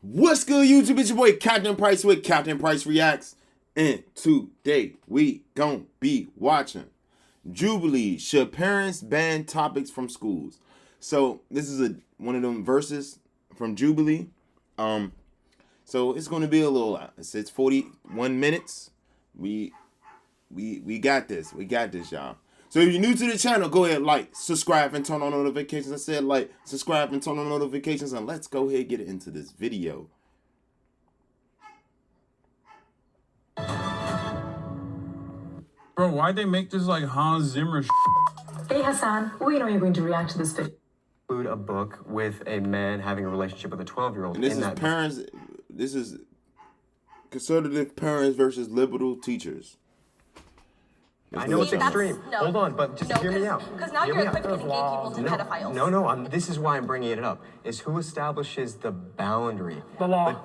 What's good, YouTube? It's your boy Captain Price with Captain Price Reacts. And today we gon' be watching Jubilee. Should parents ban topics from schools? So this is one of them verses from Jubilee. So it's gonna be a little. It's 41 minutes. We got this. We got this, y'all. So if you're new to the channel, go ahead, like, subscribe, and turn on notifications. I said like, subscribe, and turn on notifications, and let's go ahead and get into this video. Bro, why'd they make this like Hans Zimmer Hey Hassan, we know you're going to react to this video. Include a book with a man having a relationship with a 12-year-old. And this is parents. This is conservative parents versus liberal teachers. I know it's extreme. No. Hold on, but just hear me out. Because now you're equipping gay people to pedophiles. No, this is why I'm bringing it up, is who establishes the boundary. The law.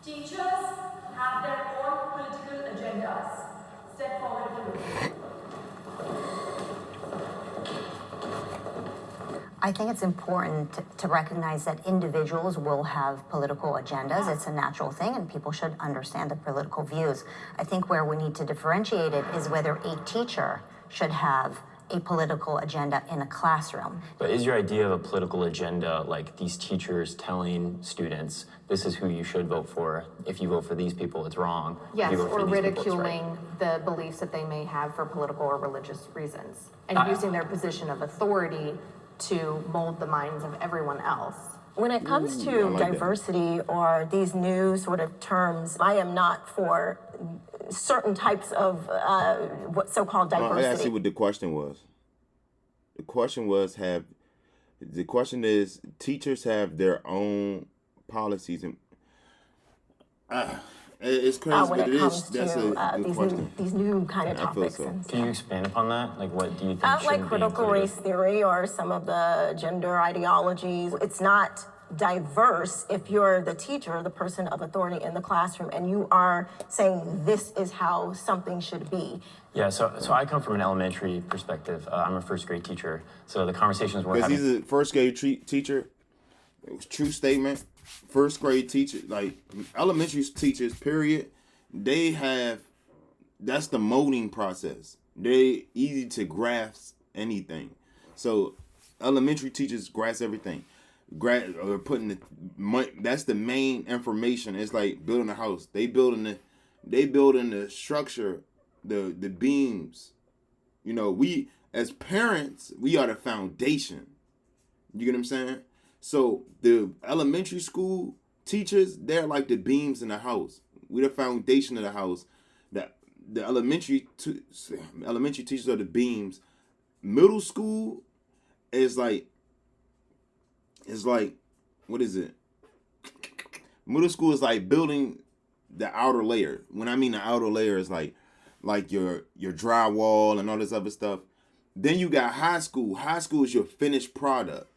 Teachers have their own political agendas. Step forward to I think it's important to recognize that individuals will have political agendas. It's a natural thing, and people should understand the political views. I think where we need to differentiate it is whether a teacher should have a political agenda in a classroom. But is your idea of a political agenda like these teachers telling students, this is who you should vote for, if you vote for these people, it's wrong? Yes, If you vote for or these people, it's ridiculing the beliefs that they may have for political or religious reasons, and using their position of authority to mold the minds of everyone else. When it comes to diversity or these new sort of terms, I am not for certain types of what so-called diversity. I gotta see what the question was. The question is teachers have their own policies and it's crazy, when but it comes that's to a good question. these new kind of I feel topics. so. Can you expand upon that? Like, what do you think Like should be critical included? race theory or some of the gender ideologies. It's not diverse if you're the teacher, the person of authority in the classroom, and you are saying this is how something should be. Yeah, so I come from an elementary perspective. I'm a first grade teacher, so the conversations we're Because having... he's a first grade teacher. It was true statement. First grade teacher, like elementary teachers, period. They have, that's the molding process. They easy to grasp anything. So elementary teachers grasp everything. Or putting that's the main information. It's like building a house. They building the structure, the beams. You know, we as parents, we are the foundation. You get what I'm saying? So the elementary school teachers, they're like the beams in the house. We're the foundation of the house. The elementary teachers are the beams. Middle school is like what is it? Middle school is like building the outer layer. When I mean the outer layer is like your drywall and all this other stuff. Then you got high school. High school is your finished product.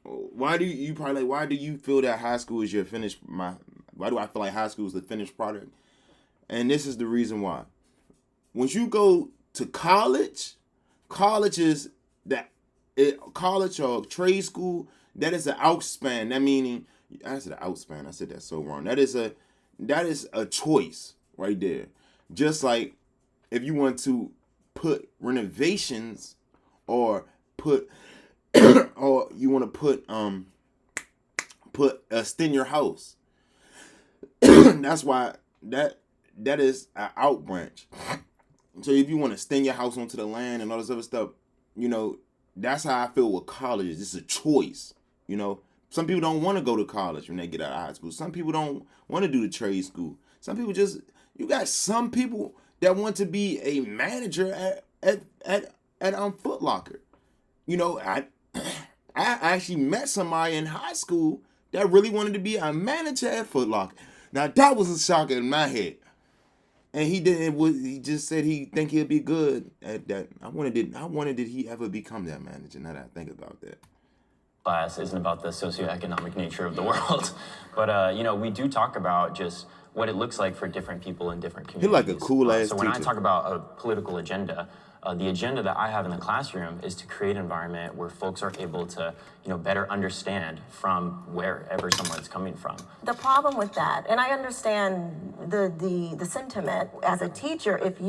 Why do you feel that high school is your finished? Why do I feel like high school is the finished product? And this is the reason why. Once you go to college is college or trade school. That is an outspan. That meaning I said outspan. I said that so wrong. That is a choice right there. Just like if you want to put renovations or put or you want to put extend your house. That's why that is an out branch. So if you want to extend your house onto the land and all this other stuff, you know, that's how I feel with colleges. It's a choice. You know, some people don't want to go to college when they get out of high school. Some people don't want to do the trade school. Some people you got some people that want to be a manager at Foot Locker. You know, I actually met somebody in high school that really wanted to be a manager at Foot Locker. Now that was a shocker in my head. And he just said he think he'll be good at that. I wondered did he ever become that manager now that I think about that. class isn't about the socioeconomic nature of the world. But, you know, we do talk about just what it looks like for different people in different communities. He like a cool-ass So when I teacher. talk about a political agenda, the agenda that I have in the classroom is to create an environment where folks are able to, you know, better understand from wherever someone's coming from. The problem with that, and I understand the sentiment as a teacher, if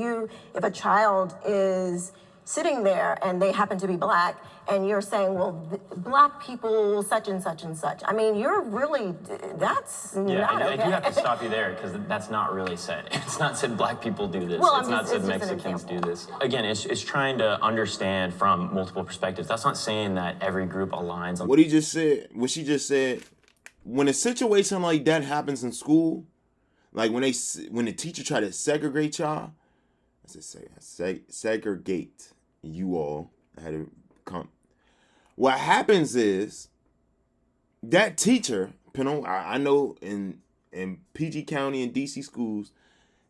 a child is sitting there and they happen to be Black, and you're saying, well, Black people, such and such and such. I mean, you're really, that's not okay. I do have to stop you there because that's not really said. It's not said Black people do this. Well, it's not said Mexicans do this. Again, it's trying to understand from multiple perspectives. That's not saying that every group aligns on. What he just said, what she just said, when a situation like that happens in school, like when the teacher try to segregate y'all, segregate you all, I had to come. What happens is that teacher, I know in PG County and DC schools,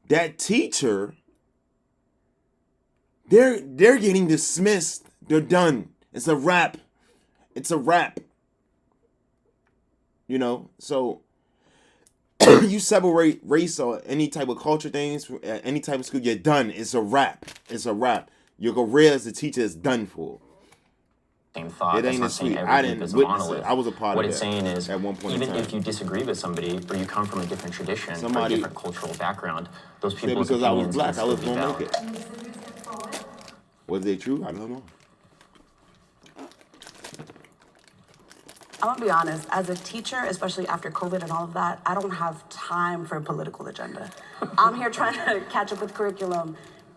that teacher, they're getting dismissed. They're done. It's a wrap. It's a wrap. You know, so you separate race or any type of culture things, any type of school, you're done. It's a wrap. It's a wrap. Your career as a teacher is done for. Same thought. It ain't That's not saying I every didn't group is a witness monolith. it. I was a part what of it's that saying is, at one point in even time. if you disagree with somebody or you come from a different tradition or a Somebody different cultural background, those said people's because I was opinions Black, can I was still be gonna make valid. it. Was they true? I don't know. I'm gonna be honest, as a teacher, especially after COVID and all of that, I don't have time for a political agenda. I'm here trying to catch up with curriculum,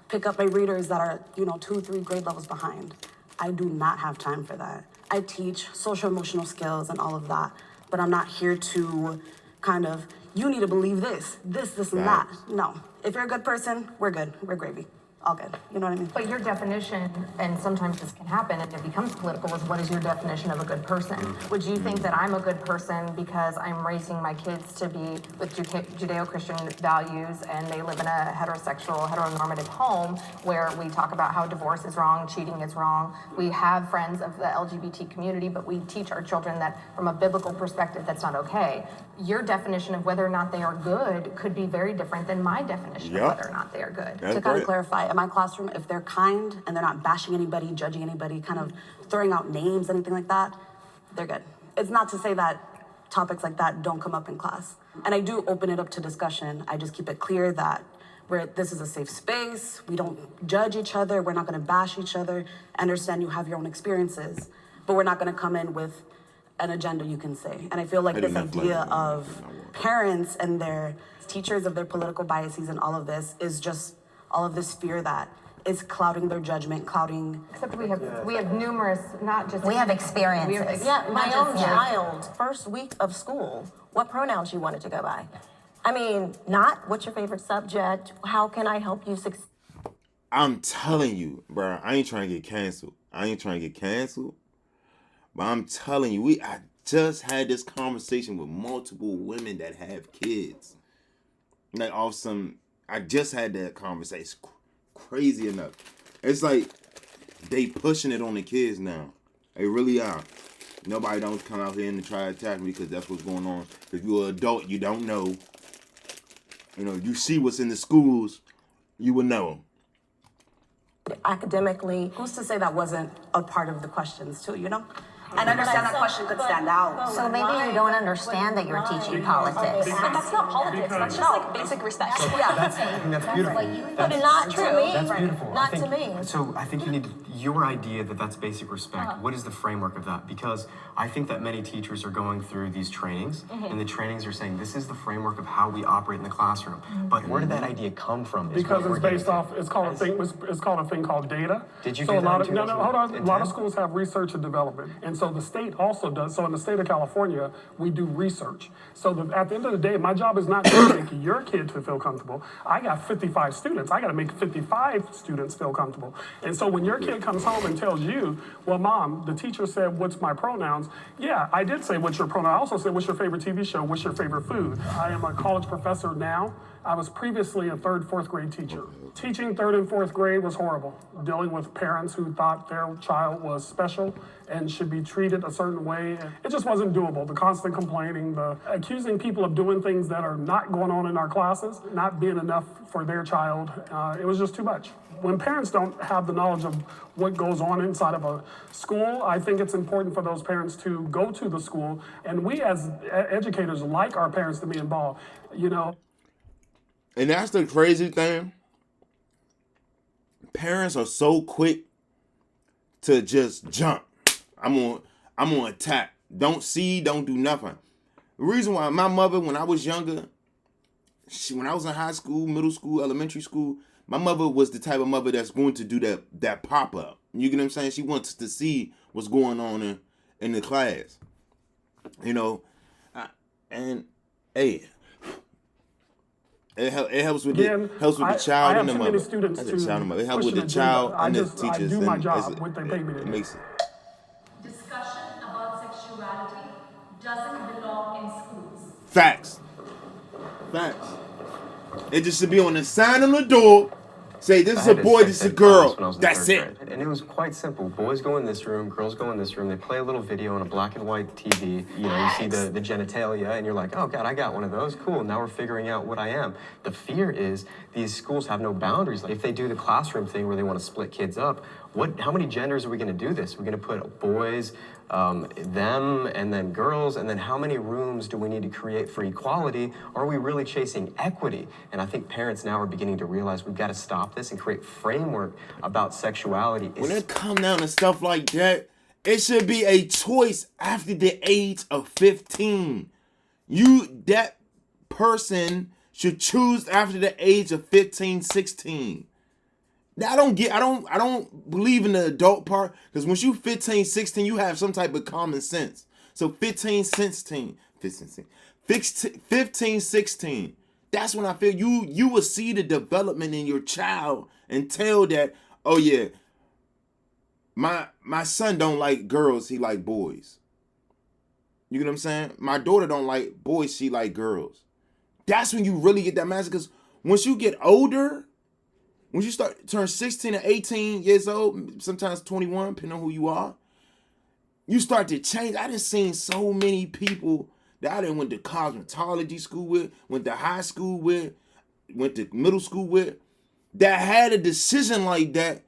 pick up my readers that are, 2, 3 grade levels behind. I do not have time for that. I teach social emotional skills and all of that, but I'm not here to kind of, you need to believe this, and that. No, if you're a good person, we're good, we're gravy. All good, you know what I mean? But your definition, and sometimes this can happen and it becomes political, is what is your definition of a good person? Would you think that I'm a good person because I'm raising my kids to be with Judeo-Christian values and they live in a heteronormative home where we talk about how divorce is wrong, cheating is wrong. We have friends of the LGBT community, but we teach our children that from a biblical perspective, that's not okay. Your definition of whether or not they are good could be very different than my definition of whether or not they are good. To kind of clarify, in my classroom, if they're kind and they're not bashing anybody, judging anybody, kind of throwing out names, anything like that, they're good. It's not to say that topics like that don't come up in class. And I do open it up to discussion. I just keep it clear that this is a safe space. We don't judge each other. We're not going to bash each other. I understand you have your own experiences, but we're not going to come in with an agenda, you can say. And I feel like this idea of parents and their teachers of their political biases and all of this is just all of this fear that is clouding their judgment, Except we have numerous, not just. We have experiences. My own child, first week of school, what pronouns you wanted to go by? I mean, not what's your favorite subject, how can I help you succeed? I'm telling you, bro, I ain't trying to get canceled. But I'm telling you, I just had this conversation with multiple women that have kids. Like I just had that conversation. Crazy enough. It's like they pushing it on the kids now. They really are. Nobody don't come out here and try to attack me because that's what's going on. If you're an adult, you don't know. You see what's in the schools, you would know. Academically, who's to say that wasn't a part of the questions too, And I understand that question could stand out. So maybe you don't understand that you're teaching politics. But that's not politics. That's just like basic respect. I think that's beautiful. But not to me. That's beautiful. Not to me. So I think you need your idea that's basic respect. What is the framework of that? Because I think that many teachers are going through these trainings, and the trainings are saying this is the framework of how we operate in the classroom. But where did that idea come from? Because it's based off. It's called a thing called data. Did you so do a lot that of hold on. A lot of schools have research and development, and so the state also does. So in the state of California, we do research. So at the end of the day, my job is not to make your kid to feel comfortable. I got 55 students. I got to make 55 students feel comfortable. And so when your kid comes home and tells you, well, Mom, the teacher said, what's my pronouns? Yeah, I did say what's your pronoun. I also said, what's your favorite TV show? What's your favorite food? I am a college professor now. I was previously a 3rd, 4th grade teacher. Teaching 3rd and 4th grade was horrible. Dealing with parents who thought their child was special and should be treated a certain way. It just wasn't doable. The constant complaining, the accusing people of doing things that are not going on in our classes, not being enough for their child. It was just too much. When parents don't have the knowledge of what goes on inside of a school, I think it's important for those parents to go to the school, and we as educators like our parents to be involved, you know. And that's the crazy thing. Parents are so quick to just jump. I'm on attack. Don't see, don't do nothing. The reason why my mother, when I was younger, when I was in high school, middle school, elementary school, my mother was the type of mother that's going to do that pop-up. You get what I'm saying? She wants to see what's going on in the class. You know, and hey, it helps with the child and the mother. It helps with the child and the teachers. I do my job, what they pay me to do. Discussion about sexuality doesn't belong in schools. Facts. It just should be on the sign on the door. Say, this is a boy, this is a girl. That's it. And it was quite simple. Boys go in this room, girls go in this room. They play a little video on a black and white TV. You know, you see the genitalia, and you're like, oh, God, I got one of those. Cool, now we're figuring out what I am. The fear is these schools have no boundaries. Like, if they do the classroom thing where they want to split kids up, how many genders are we going to do this? We're going to put boys, them, and then girls, and then how many rooms do we need to create for equality? Are we really chasing equity? And I think parents now are beginning to realize we've got to stop this and create framework about sexuality. When it comes down to stuff like that, it should be a choice after the age of 15. That person should choose after the age of 15, 16. I don't believe in the adult part, because once you 15, 16, you have some type of common sense. So 15, 16, that's when I feel you will see the development in your child and tell that, oh yeah, my son don't like girls, he like boys. You get what I'm saying? My daughter don't like boys, she like girls. That's when you really get that message, because once you get older, when you turn 16 or 18 years old, sometimes 21, depending on who you are, you start to change. I done seen so many people that I done went to cosmetology school with, went to high school with, went to middle school with, that had a decision like that,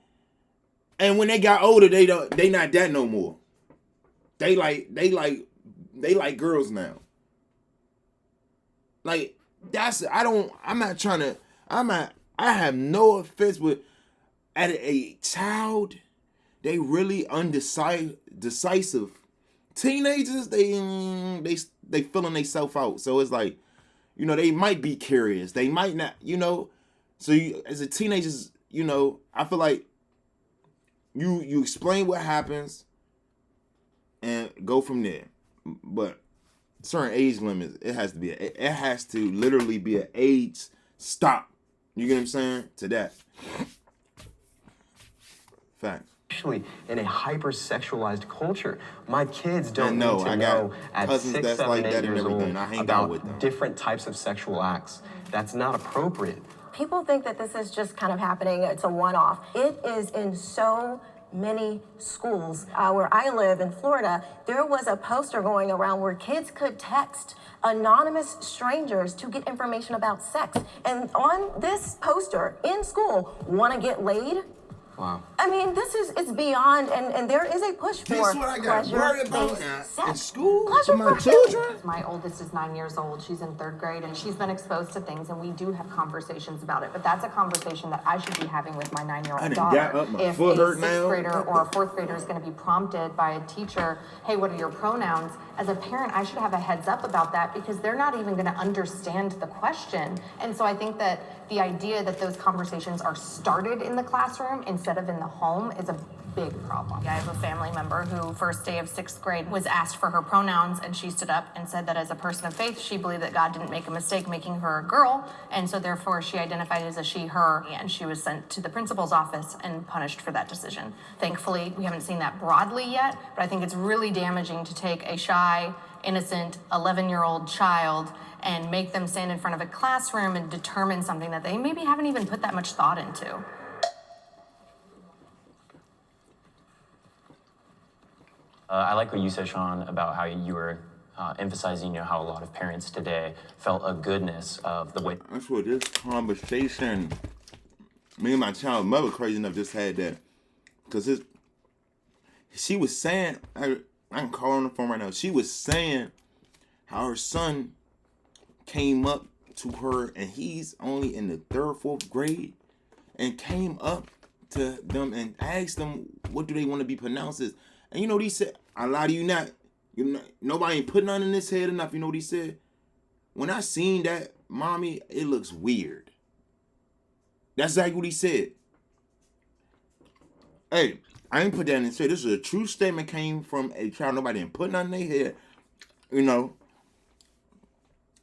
and when they got older, they not that no more. They like girls now. Like, I have no offense with, at a child, they really decisive. Teenagers, they feeling themselves out. So it's like, you know, they might be curious. They might not, you know. So as a teenager, you know, I feel like you explain what happens and go from there. But certain age limits, it has to literally be an age stop. You get what I'm saying? To that. Facts. Especially in a hyper-sexualized culture. My kids don't need to I know got at cousins 6, that's 7, like 8 that and years old everything. I hang out about with them. different types of sexual acts. That's not appropriate. People think that this is just kind of happening, it's a one-off. It is in so many schools. Where I live in Florida, there was a poster going around where kids could text anonymous strangers to get information about sex. And on this poster in school, want to get laid? Wow. I mean, it's beyond, and there is a push for this what I got worried about in school pleasure for my for children. My oldest is 9 years old. She's in 3rd grade, and she's been exposed to things, and we do have conversations about it. But that's a conversation that I should be having with my 9-year-old daughter. If a 6th grader or a 4th grader is going to be prompted by a teacher, hey, what are your pronouns? As a parent, I should have a heads up about that, because they're not even going to understand the question. And so I think that the idea that those conversations are started in the classroom instead of in the home is a big problem. I have a family member who, first day of 6th grade, was asked for her pronouns, and she stood up and said that as a person of faith, she believed that God didn't make a mistake making her a girl, and so therefore she identified as a she, her, and she was sent to the principal's office and punished for that decision. Thankfully, we haven't seen that broadly yet, but I think it's really damaging to take a shy, innocent 11-year-old child and make them stand in front of a classroom and determine something that they maybe haven't even put that much thought into. I like what you said, Sean, about how you were emphasizing, how a lot of parents today felt a goodness of the way. That's what this conversation, me and my child mother crazy enough just had that. Because she was saying, I can call her on the phone right now. She was saying how her son came up to her, and he's only in the 3rd, 4th grade, and came up to them and asked them, what do they want to be pronounced as? And you know what he said? I lie to you not. Nobody ain't putting nothing in his head enough. You know what he said? When I seen that, mommy, it looks weird. That's exactly what he said. Hey, I ain't put that in his head. This is a true statement, came from a child. Nobody ain't put nothing in their head.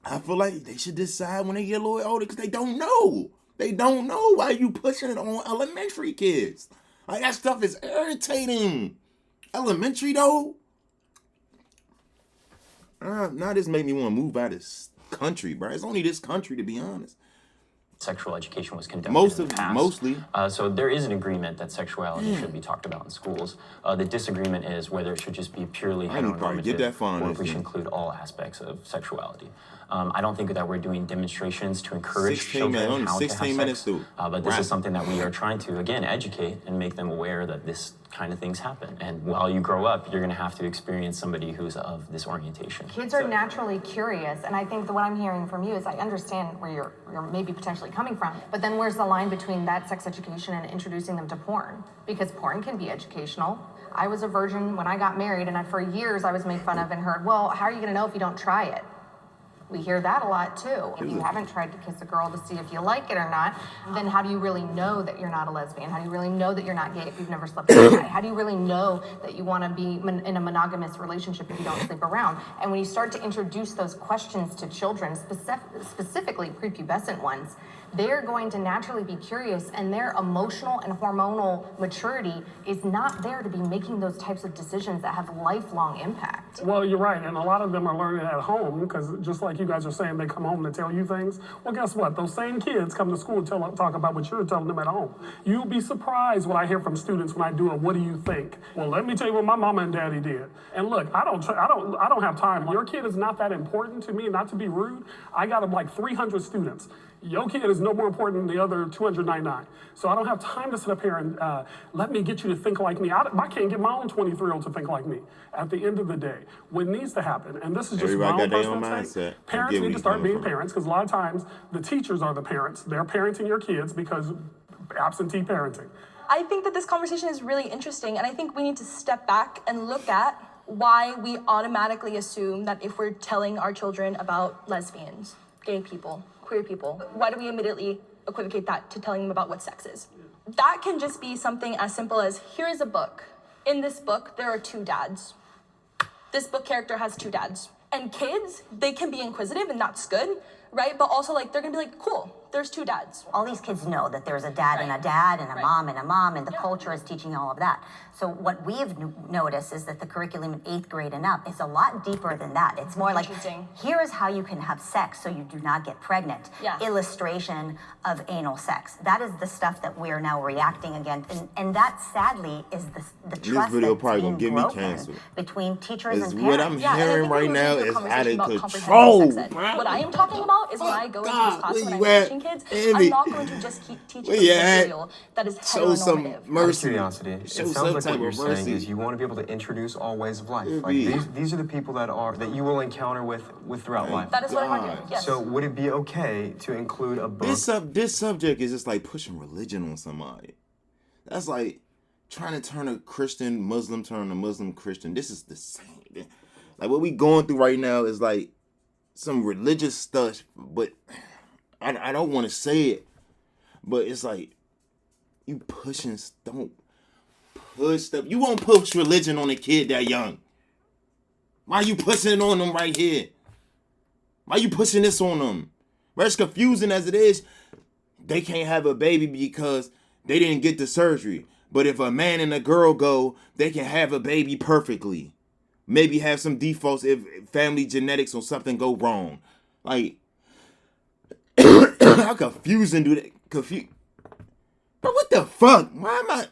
I feel like they should decide when they get a little older, because they don't know. They don't know. Why you pushing it on elementary kids? Like, that stuff is irritating. Elementary, though? Now this made me want to move out of this country, bro. It's only this country, to be honest. Sexual education was conducted in the past. Mostly. So there is an agreement that sexuality should be talked about in schools. The disagreement is whether it should just be purely heteronormative or if we should include all aspects of sexuality. I don't think that we're doing demonstrations to encourage children how to have sex, but this is something that we are trying to, again, educate and make them aware that this kind of things happen. And while you grow up, you're going to have to experience somebody who's of this orientation. Kids are naturally curious, and I think that what I'm hearing from you is I understand where you're maybe potentially coming from, but then where's the line between that sex education and introducing them to porn? Because porn can be educational. I was a virgin when I got married, and for years I was made fun of and heard, well, how are you going to know if you don't try it? We hear that a lot too. If you haven't tried to kiss a girl to see if you like it or not, then how do you really know that you're not a lesbian? How do you really know that you're not gay if you've never slept with a guy? How do you really know that you want to be in a monogamous relationship if you don't sleep around? And when you start to introduce those questions to children, specifically prepubescent ones, they're going to naturally be curious, and their emotional and hormonal maturity is not there to be making those types of decisions that have lifelong impact. Well, you're right, and a lot of them are learning at home, because just like you guys are saying, they come home to tell you things. Well, guess what? Those same kids come to school and talk about what you're telling them at home. You'll be surprised what I hear from students when I do a "What do you think?" Well, let me tell you what my mama and daddy did. And look, I don't have time. Your kid is not that important to me. Not to be rude, I got like 300 students. Your kid is no more important than the other 299. So I don't have time to sit up here and let me get you to think like me. I can't get my own 23-year-old to think like me. At the end of the day, what needs to happen, and this is just my own personal take, parents need to start being parents, because a lot of times the teachers are the parents. They're parenting your kids because absentee parenting. I think that this conversation is really interesting, and I think we need to step back and look at why we automatically assume that if we're telling our children about lesbians, gay people, queer people, why do we immediately equivocate that to telling them about what sex is? That can just be something as simple as, here is a book. In this book, there are 2 dads. This book character has 2 dads. And kids, they can be inquisitive, and that's good, right? But also, they're gonna be like, cool, there's 2 dads. All these kids know that there's a dad and a dad and a mom and a mom, and the culture is teaching all of that. So what we've noticed is that the curriculum in 8th grade and up is a lot deeper than that. It's more like, here is how you can have sex so you do not get pregnant. Illustration of anal sex. That is the stuff that we are now reacting against. And that, sadly, is the trust this video that's probably being gonna get me broken canceled. Between teachers and parents. What I'm hearing right now is out of control. What I am talking about is when I go into this classroom and I'm teaching kids, I'm not going to just keep teaching material that is heteronormative. Mercy. Curiosity. It sounds like what you're saying is you want to be able to introduce all ways of life. Like these are the people that you will encounter with throughout life. That is what I'm doing. Yes. So would it be okay to include a book? This subject is just like pushing religion on somebody. That's like trying to turn a Christian Muslim, turn a Muslim Christian. This is the same thing. Like what we going through right now is like some religious stuff, but I don't want to say it, but it's like you pushing, don't push stuff. You won't push religion on a kid that young. Why you pushing it on them right here? Why you pushing this on them? But it's confusing as it is. They can't have a baby because they didn't get the surgery. But if a man and a girl go, they can have a baby perfectly. Maybe have some defaults if family genetics or something go wrong. Like, how confusing do that? But what the fuck? Why am I?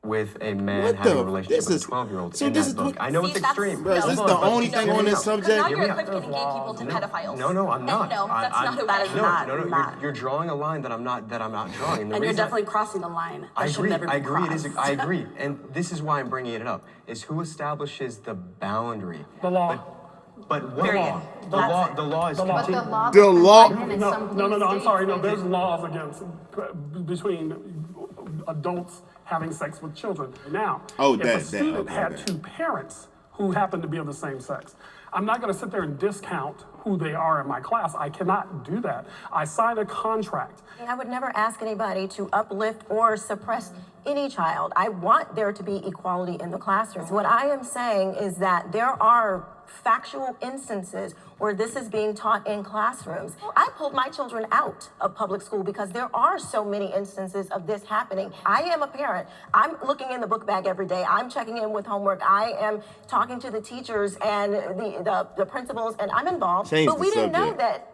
with a man having a relationship with a 12-year-old in that book. I know it's extreme. Bro, is this the only thing on this subject? Now you're equivocating gay people to pedophiles. No, I'm not. No, that's not okay. That is not. No. You're drawing a line that I'm not drawing. And you're definitely crossing the line. I agree. I agree. And this is why I'm bringing it up. Is who establishes the boundary? The law. But what law? The law is continuing. The law. No. I'm sorry. No, there's laws against between adults having sex with children. Now, if a student had two parents who happen to be of the same sex, I'm not going to sit there and discount who they are in my class. I cannot do that. I signed a contract. I would never ask anybody to uplift or suppress any child. I want there to be equality in the classroom. What I am saying is that there are factual instances where this is being taught in classrooms. I pulled my children out of public school because there are so many instances of this happening. I am a parent. I'm looking in the book bag every day. I'm checking in with homework. I am talking to the teachers and the principals, and I'm involved. But we didn't know that,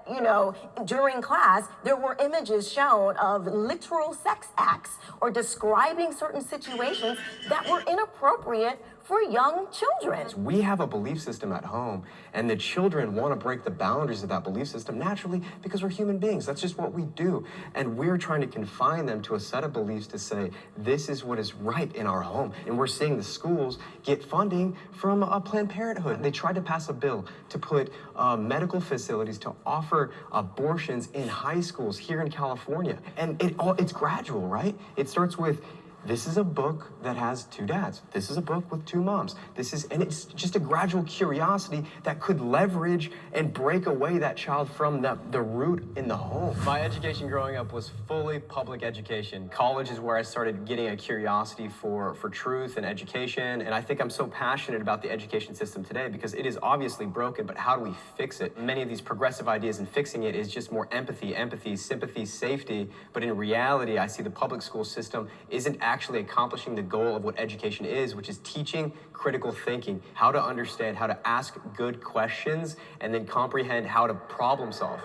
during class, there were images shown of literal sex acts or describing certain situations that were inappropriate for young children. We have a belief system at home, and the children want to break the boundaries of that belief system naturally because we're human beings. That's just what we do. And we're trying to confine them to a set of beliefs to say, this is what is right in our home. And we're seeing the schools get funding from Planned Parenthood. They tried to pass a bill to put medical facilities to offer abortions in high schools here in California. And it's gradual, right? It starts with, this is a book that has two dads. This is a book with two moms. And it's just a gradual curiosity that could leverage and break away that child from the root in the home. My education growing up was fully public education. College is where I started getting a curiosity for truth and education. And I think I'm so passionate about the education system today because it is obviously broken, but how do we fix it? Many of these progressive ideas in fixing it is just more empathy, sympathy, safety. But in reality, I see the public school system isn't actually accomplishing the goal of what education is, which is teaching critical thinking, how to understand, how to ask good questions, and then comprehend how to problem solve.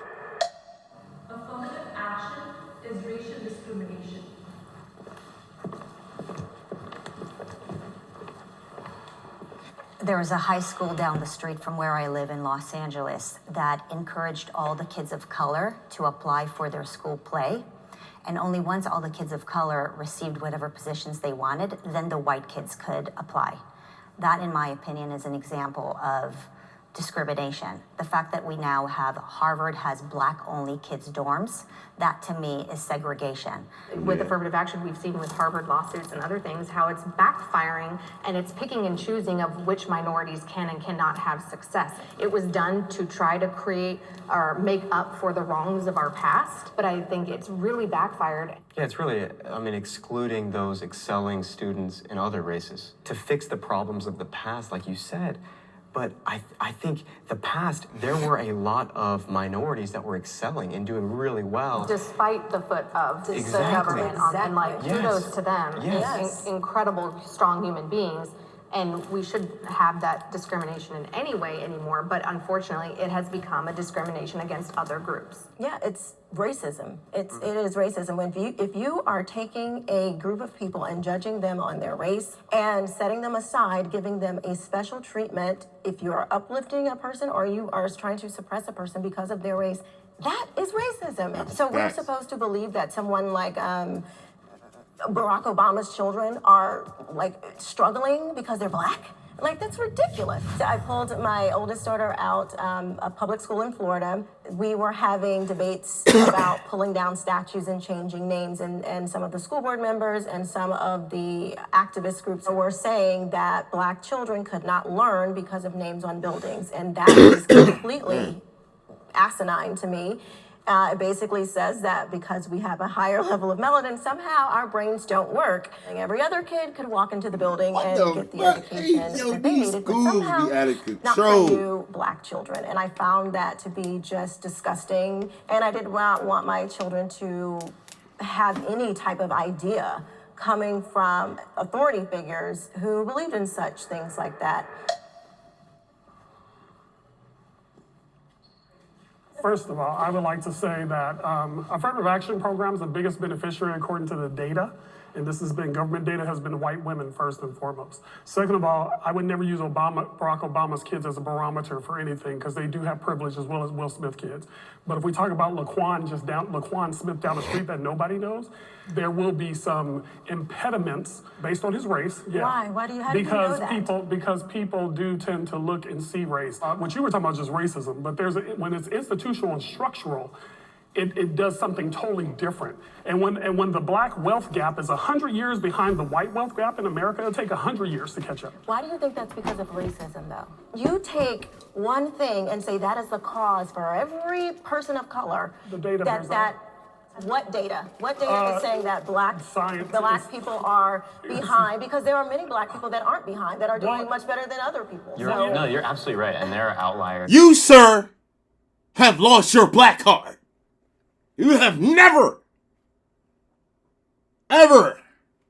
Affirmative action is racial discrimination. There was a high school down the street from where I live in Los Angeles that encouraged all the kids of color to apply for their school play. And only once all the kids of color received whatever positions they wanted, then the white kids could apply. That, in my opinion, is an example of discrimination. The fact that we now have Harvard has black-only kids' dorms, that to me is segregation. With affirmative action, we've seen with Harvard lawsuits and other things how it's backfiring and it's picking and choosing of which minorities can and cannot have success. It was done to try to create or make up for the wrongs of our past, but I think it's really backfired. Yeah, it's really, excluding those excelling students in other races to fix the problems of the past, like you said. But I think the past, there were a lot of minorities that were excelling and doing really well. Despite the foot of the government. And kudos to them. Yes. Incredible, strong human beings. And we shouldn't have that discrimination in any way anymore. But unfortunately, it has become a discrimination against other groups. Yeah, it's racism. It is racism. If you are taking a group of people and judging them on their race and setting them aside, giving them a special treatment, if you are uplifting a person or you are trying to suppress a person because of their race, that is racism. So we're supposed to believe that someone like Barack Obama's children are struggling because they're black? That's ridiculous. I pulled my oldest daughter out a public school in Florida. We were having debates about pulling down statues and changing names, and some of the school board members and some of the activist groups were saying that black children could not learn because of names on buildings, and that is completely asinine to me. It basically says that because we have a higher level of melanin, somehow our brains don't work. And every other kid could walk into the building and get the education that they needed, but somehow not for you black children. And I found that to be just disgusting. And I did not want my children to have any type of idea coming from authority figures who believed in such things like that. First of all, I would like to say that affirmative action programs, the biggest beneficiary according to the data and this has been, government data has been white women first and foremost. Second of all, I would never use Barack Obama's kids as a barometer for anything, because they do have privilege as well as Will Smith kids. But if we talk about Laquan Smith down the street that nobody knows, there will be some impediments based on his race. Yeah. Why? How do you know that? Because people do tend to look and see race. What you were talking about is just racism, but when it's institutional and structural, it does something totally different. And when the black wealth gap is 100 years behind the white wealth gap in America, it'll take 100 years to catch up. Why do you think that's because of racism, though? You take one thing and say that is the cause for every person of color. The data What data? What data is saying that black people are behind? Because there are many black people that aren't behind, that are doing much better than other people. No, you're absolutely right, and there are outliers. You, sir, have lost your black card. You have never, ever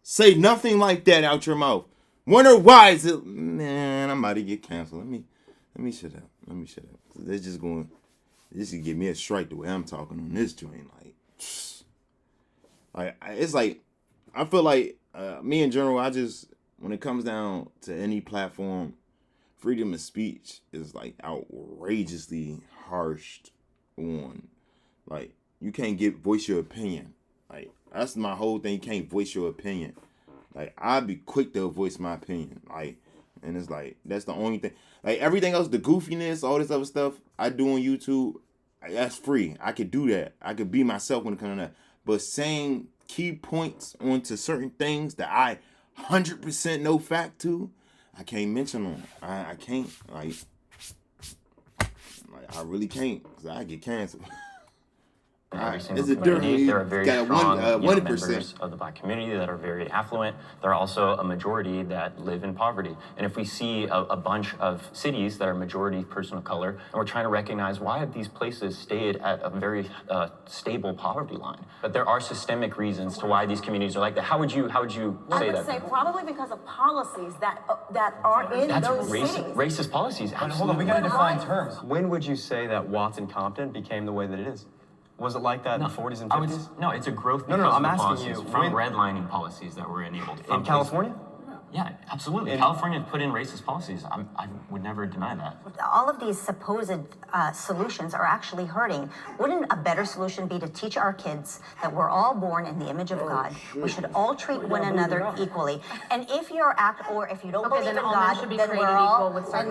say nothing like that out your mouth. Wonder why is it? Man, I'm about to get canceled. Let me shut up. They're just going. This should give me a strike the way I'm talking on this joint. It's like I feel like me in general. When it comes down to any platform, freedom of speech is like outrageously harshed on. Like, you can't voice your opinion. Like, that's my whole thing. You can't voice your opinion. Like, I'd be quick to voice my opinion. Like, and it's like, that's the only thing. Like, everything else, the goofiness, all this other stuff I do on YouTube, that's free. I could do that. I could be myself when it comes to that. But saying key points onto certain things that I 100% know fact to, I can't mention them. I can't. Like, I really can't, because I get canceled. Every single community. There are very strong members of the black community that are very affluent. There are also a majority that live in poverty. And if we see a bunch of cities that are majority person of color, and we're trying to recognize why have these places stayed at a very stable poverty line. But there are systemic reasons to why these communities are like that. How would you say that? I would say probably because of policies that are in those cities. Racist policies. But hold on, we got to define terms. When would you say that Watson Compton became the way that it is? Was it like that in the 40s and 50s? No, it's a growth. No, I'm asking you. From redlining policies that were enabled. In California? Yeah, absolutely. California put in racist policies. I would never deny that. All of these supposed solutions are actually hurting. Wouldn't a better solution be to teach our kids that we're all born in the image of God? We should all treat one another equally. And if you don't believe in God, then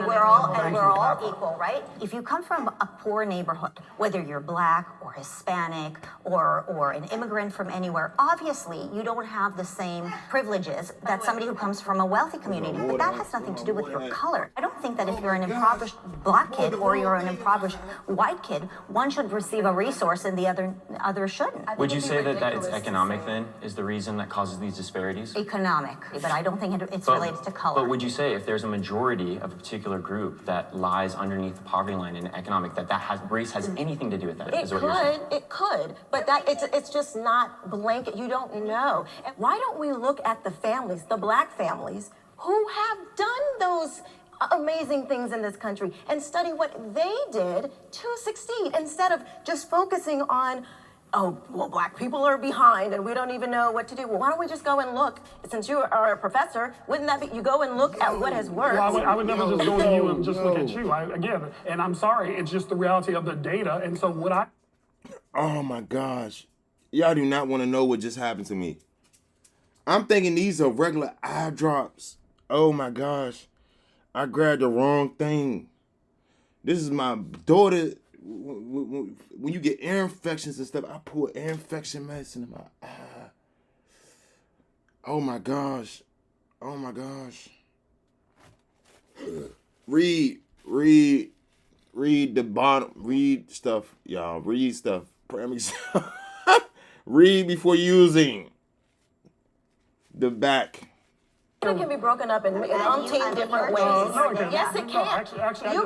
we're all equal, right? If you come from a poor neighborhood, whether you're black or Hispanic or an immigrant from anywhere, obviously you don't have the same privileges that somebody who comes from a wealthy community, but that has nothing to do with your color. I don't think that if you're an impoverished black kid or you're an impoverished white kid, one should receive a resource and the other shouldn't. Would you say that it's economic then is the reason that causes these disparities? Economic, but I don't think it's related to color. But would you say if there's a majority of a particular group that lies underneath the poverty line in economic, race has anything to do with that? It could, but it's just not blanket. You don't know. And why don't we look at the families, the black families, who have done those amazing things in this country and study what they did to succeed instead of just focusing on, oh, well, black people are behind and we don't even know what to do. Well, why don't we just go and look? Since you are a professor, wouldn't that be, you go and look at what has worked? Well, I would never just go to you and just look at you. And I'm sorry, it's just the reality of the data. And so oh my gosh. Y'all do not want to know what just happened to me. I'm thinking these are regular eye drops. Oh my gosh. I grabbed the wrong thing. This is my daughter. When you get ear infections and stuff, I pour ear infection medicine in my eye. Oh my gosh. Oh my gosh. Read the bottom. Read stuff, y'all. Read stuff. Read before using. The back. It can be broken up in umpteen different ways. Yes, it can.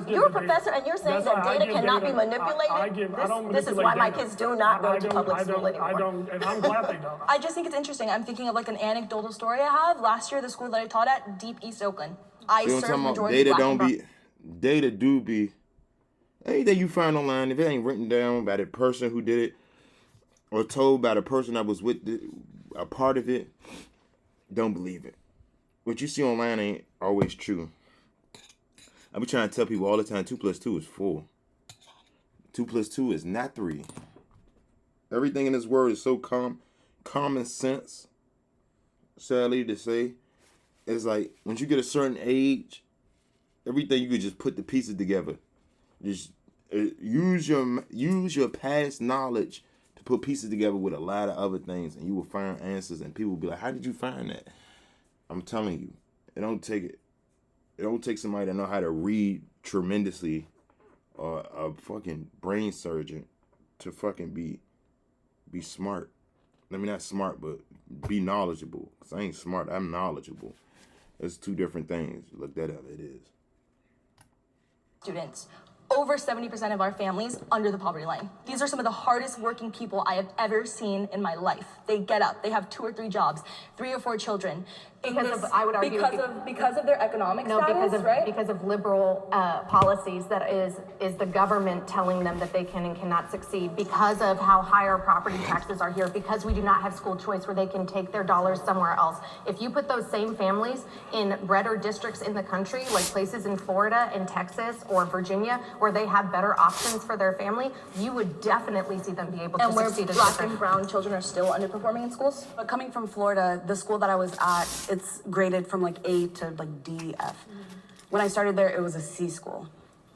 You're a professor and you're saying that data cannot be manipulated? This is why my kids do not go to public school anymore. And I'm glad they don't. I just think it's interesting. I'm thinking of like an anecdotal story I have. Last year, the school that I taught at, Deep East Oakland. I served majority data black don't be. Data do be. Anything you find online, if it ain't written down by the person who did it, or told by the person that was with a part of it, don't believe it. What you see online ain't always true. I be trying to tell people all the time, 2 + 2 is 4. 2 + 2 is not 3. Everything in this world is so common sense, sadly to say. It's like, once you get a certain age, everything you could just put the pieces together. Just use your past knowledge to put pieces together with a lot of other things, and you will find answers, and people will be like, how did you find that? I'm telling you, it don't take somebody that know how to read tremendously or a fucking brain surgeon to fucking be smart. I mean, not smart, but be knowledgeable. Because I ain't smart, I'm knowledgeable. It's 2 different things. Look that up, it is. Students. Over 70% of our families under the poverty line. These are some of the hardest working people I have ever seen in my life. They get up, they have 2 or 3 jobs, 3 or 4 children. I would argue because of their economic status, because of liberal policies that is the government telling them that they can and cannot succeed, because of how high our property taxes are here, because we do not have school choice where they can take their dollars somewhere else. If you put those same families in redder districts in the country, like places in Florida and Texas or Virginia, where they have better options for their family, you would definitely see them be able to succeed. And where black and brown children are still underperforming in schools. But coming from Florida, the school that I was at, it's graded from like A to like D, F. When I started there, it was a C school.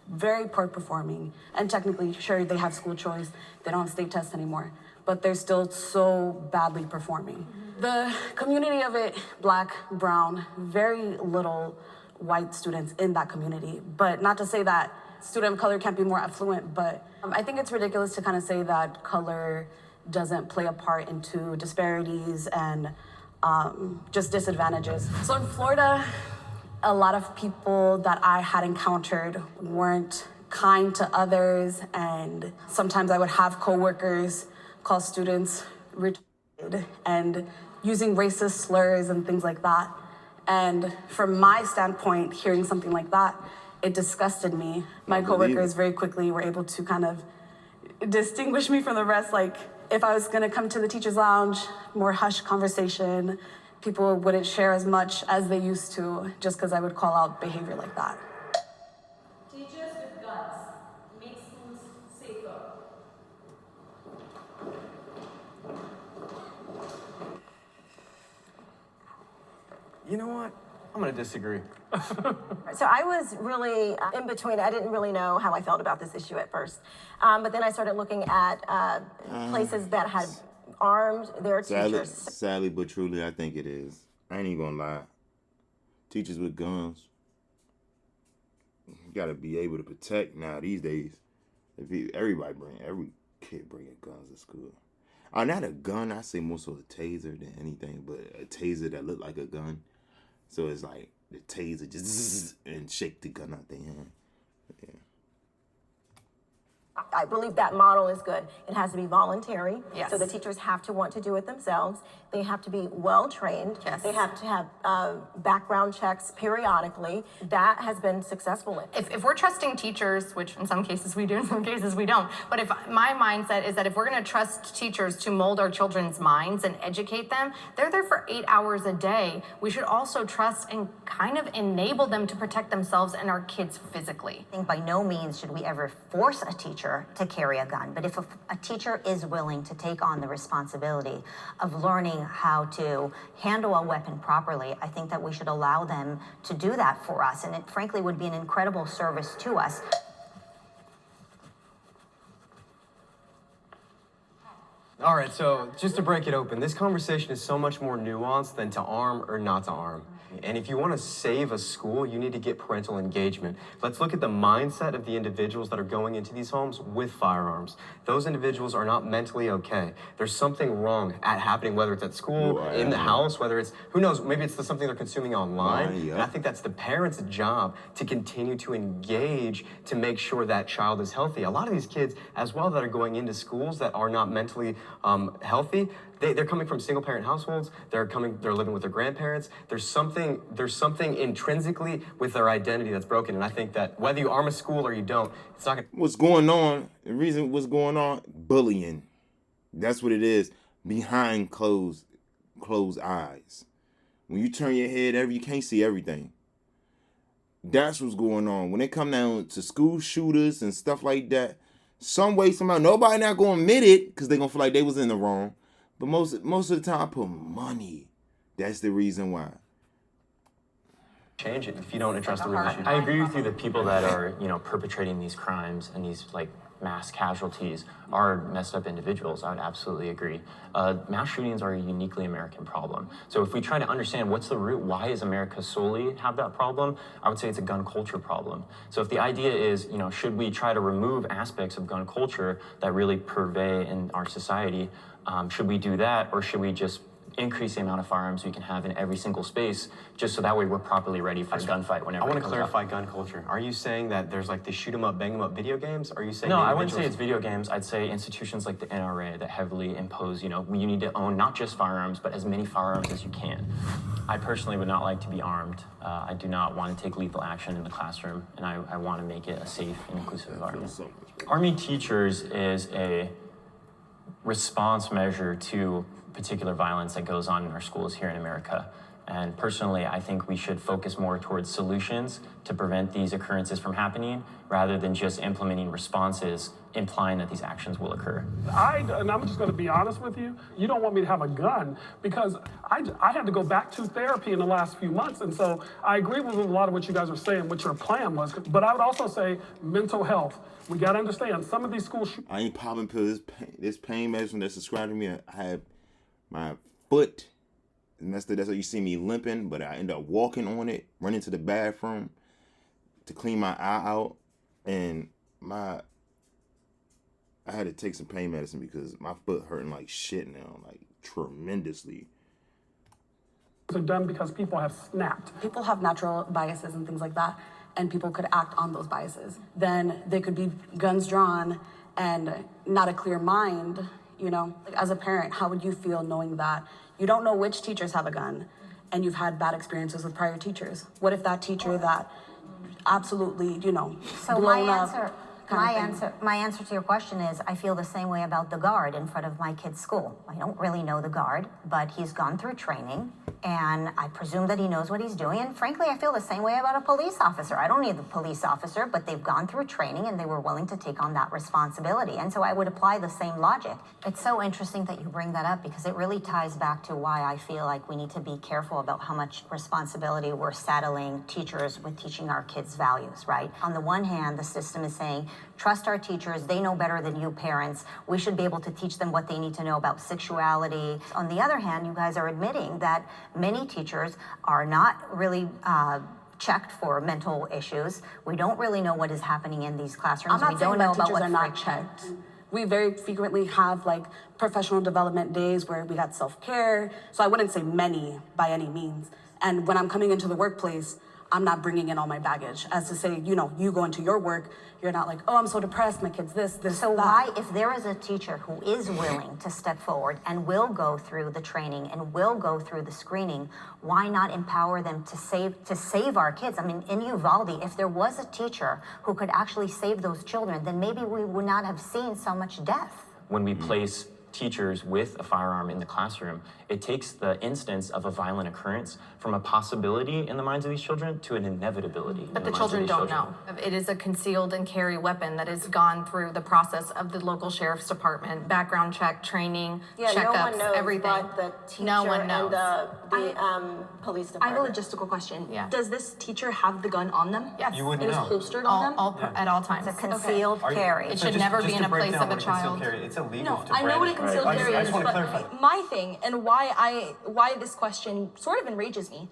Very poor performing. And technically, sure, they have school choice. They don't have state tests anymore. But they're still so badly performing. The community of it, black, brown, very little white students in that community. But not to say that student of color can't be more affluent, but I think it's ridiculous to kind of say that color doesn't play a part into disparities and just disadvantages. So in Florida, a lot of people that I had encountered weren't kind to others, and sometimes I would have coworkers call students retarded and using racist slurs and things like that. And from my standpoint, hearing something like that, it disgusted me. My coworkers very quickly were able to kind of distinguish me from the rest. Like, if I was gonna come to the teacher's lounge, more hushed conversation, people wouldn't share as much as they used to just because I would call out behavior like that. Teachers with guns make schools safer. You know what? I'm gonna disagree. So I was really in between. I didn't really know how I felt about this issue at first. But then I started looking at places that had armed their teachers. Sadly but truly, I think it is. I ain't even gonna lie. Teachers with guns, you gotta be able to protect now these days. Every kid bringing guns to school. Not a gun, I say more so a taser than anything, but a taser that looked like a gun. So it's like the taser just and shake the gun out their hand. Yeah. I believe that model is good. It has to be voluntary. Yes. So the teachers have to want to do it themselves. They have to be well trained. Yes. They have to have background checks periodically. That has been successful. If we're trusting teachers, which in some cases we do, in some cases we don't, but if my mindset is that if we're going to trust teachers to mold our children's minds and educate them, they're there for 8 hours a day. We should also trust and kind of enable them to protect themselves and our kids physically. I think by no means should we ever force a teacher to carry a gun, but if a teacher is willing to take on the responsibility of learning how to handle a weapon properly, I think that we should allow them to do that for us, and it frankly would be an incredible service to us. All right, so just to break it open, this conversation is so much more nuanced than to arm or not to arm. And if you want to save a school, you need to get parental engagement. Let's look at the mindset of the individuals that are going into these homes with firearms. Those individuals are not mentally okay. There's something wrong happening, whether it's at school, in the house, whether it's, who knows, maybe it's something they're consuming online. And I think that's the parent's job to continue to engage to make sure that child is healthy. A lot of these kids as well that are going into schools that are not mentally healthy, they're coming from single parent households. They're living with their grandparents. There's something intrinsically with their identity that's broken. And I think that whether you arm a school or you don't, it's not gonna. What's going on? The reason what's going on? Bullying. That's what it is. Behind closed eyes. When you turn your head, you can't see everything. That's what's going on. When it come down to school shooters and stuff like that, some way, somehow, nobody not going to admit it because they're going to feel like they was in the wrong. But most of the time, I put money. That's the reason why. Change it if you don't address the real issue. I agree with you that people that are, perpetrating these crimes and these mass casualties are messed up individuals. I would absolutely agree. Mass shootings are a uniquely American problem. So if we try to understand what's the root, why does America solely have that problem? I would say it's a gun culture problem. So if the idea is, should we try to remove aspects of gun culture that really purvey in our society, should we do that, or should we just increase the amount of firearms we can have in every single space, just so that way we're properly ready for a gunfight whenever I want it to comes clarify up. gun culture. Are you saying that there's the shoot 'em up, bang 'em up video games? Are you saying No, I wouldn't say it's video games. I'd say institutions like the NRA that heavily impose, you need to own not just firearms, but as many firearms as you can. I personally would not like to be armed. I do not want to take lethal action in the classroom, and I want to make it a safe and inclusive environment. Arming teachers is a response measure to particular violence that goes on in our schools here in America. And personally, I think we should focus more towards solutions to prevent these occurrences from happening rather than just implementing responses implying that these actions will occur. And I'm just going to be honest with you, you don't want me to have a gun because I had to go back to therapy in the last few months. And so I agree with a lot of what you guys are saying, what your plan was. But I would also say mental health. We got to understand some of these schools. I ain't popping pills. This pain medicine that's prescribed to me, I have my foot messed up. That's why you see me limping, but I end up walking on it, running to the bathroom to clean my eye out, and I had to take some pain medicine because my foot hurting like shit now, tremendously. Are done because people have snapped. People have natural biases and things like that, and people could act on those biases. Then they could be guns drawn and not a clear mind. As a parent, how would you feel knowing that you don't know which teachers have a gun and you've had bad experiences with prior teachers? What if that teacher that absolutely, So blown up my answer to your question is I feel the same way about the guard in front of my kid's school. I don't really know the guard, but he's gone through training, and I presume that he knows what he's doing. And frankly, I feel the same way about a police officer. I don't need the police officer, but they've gone through training and they were willing to take on that responsibility. And so I would apply the same logic. It's so interesting that you bring that up because it really ties back to why I feel like we need to be careful about how much responsibility we're saddling teachers with teaching our kids values, right? On the one hand, the system is saying, trust our teachers, they know better than you parents. We should be able to teach them what they need to know about sexuality. On the other hand, you guys are admitting that many teachers are not really checked for mental issues. We don't really know what is happening in these classrooms. I'm not saying that teachers what are not checked. We very frequently have professional development days where we got self-care. So I wouldn't say many by any means. And when I'm coming into the workplace, I'm not bringing in all my baggage. As to say, you go into your work, you're not like, oh, I'm so depressed, my kid's this, So that. why, if there is a teacher who is willing to step forward and will go through the training and will go through the screening, why not empower them to save our kids? I mean, in Uvalde, if there was a teacher who could actually save those children, then maybe we would not have seen so much death. When we place teachers with a firearm in the classroom, it takes the instance of a violent occurrence from a possibility in the minds of these children to an inevitability. But the children don't know. It is a concealed and carry weapon that has gone through the process of the local sheriff's department, background check, training, checkups, no one knows everything. But the teacher No one knows. and the police I have a department. logistical question. Yeah. Does this teacher have the gun on them? Yes. You wouldn't It is know. holstered on them? At all times. It's a concealed carry. It should never be in a place of a child. It's illegal No, to I know what a brandish. concealed I carry just is, want to clarify. but my thing and why this question sort of enrages me.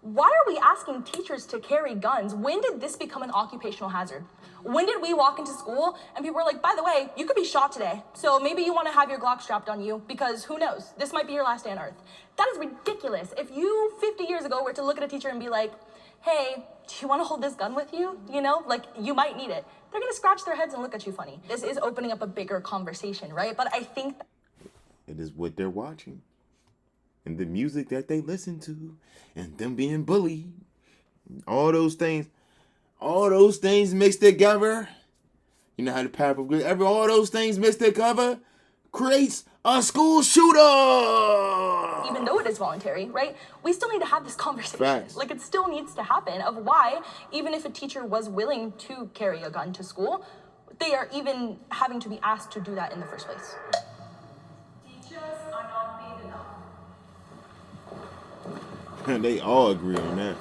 Why are we asking teachers to carry guns? When did this become an occupational hazard? When did we walk into school and people were like, by the way, you could be shot today, so maybe you want to have your Glock strapped on you because who knows, this might be your last day on earth. That is ridiculous. If you 50 years ago were to look at a teacher and be like, hey, do you want to hold this gun with you? You might need it. They're going to scratch their heads and look at you funny. This is opening up a bigger conversation, right? But I think it is what they're watching and the music that they listen to and them being bullied. All those things mixed together. You know how the parable, all those things mixed together creates a school shooter. Even though it is voluntary, right? We still need to have this conversation. Facts. Like, it still needs to happen of why, even if a teacher was willing to carry a gun to school, they are even having to be asked to do that in the first place. Teachers are not paid enough. They all agree on that.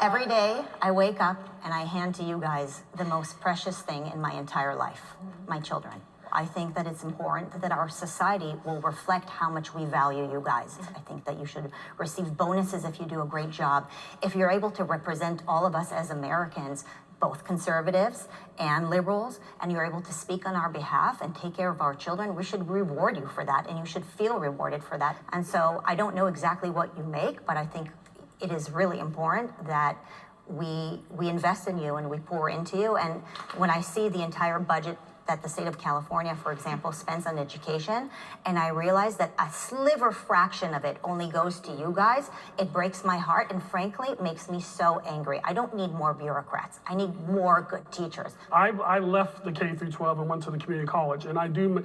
Every day I wake up and I hand to you guys the most precious thing in my entire life, my children. I think that it's important that our society will reflect how much we value you guys. I think that you should receive bonuses if you do a great job. If you're able to represent all of us as Americans, both conservatives and liberals, and you're able to speak on our behalf and take care of our children, we should reward you for that, and you should feel rewarded for that. And so I don't know exactly what you make, but I think it is really important that we invest in you and we pour into you. And when I see the entire budget that the state of California, for example, spends on education, and I realize that a sliver fraction of it only goes to you guys, it breaks my heart, and frankly, it makes me so angry. I don't need more bureaucrats. I need more good teachers. I left the K through 12 and went to the community college, and I do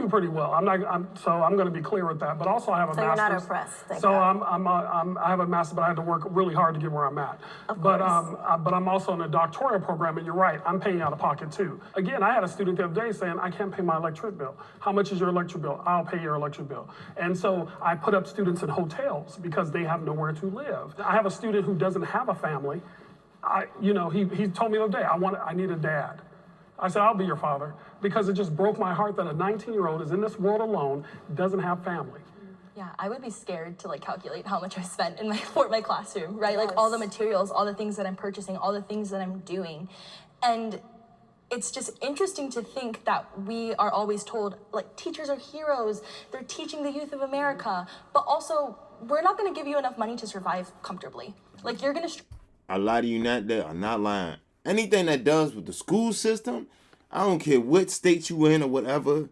pretty well. I'm going to be clear with that. But also, I have a master's. So you're not oppressed. So I have a master's, but I had to work really hard to get where I'm at. But I'm also in a doctoral program, and you're right. I'm paying out of pocket too. Again, I had a student the other day saying, I can't pay my electric bill. How much is your electric bill? I'll pay your electric bill. And so I put up students in hotels because they have nowhere to live. I have a student who doesn't have a family. He told me the other day, I need a dad. I said, I'll be your father, because it just broke my heart that a 19-year-old is in this world alone, doesn't have family. Yeah, I would be scared to calculate how much I spent for my classroom, right? Yes. Like all the materials, all the things that I'm purchasing, all the things that I'm doing. And it's just interesting to think that we are always told, teachers are heroes, they're teaching the youth of America, but also, we're not gonna give you enough money to survive comfortably. You're gonna... A lot of you not there are not lying. Anything that does with the school system, I don't care what state you in or whatever,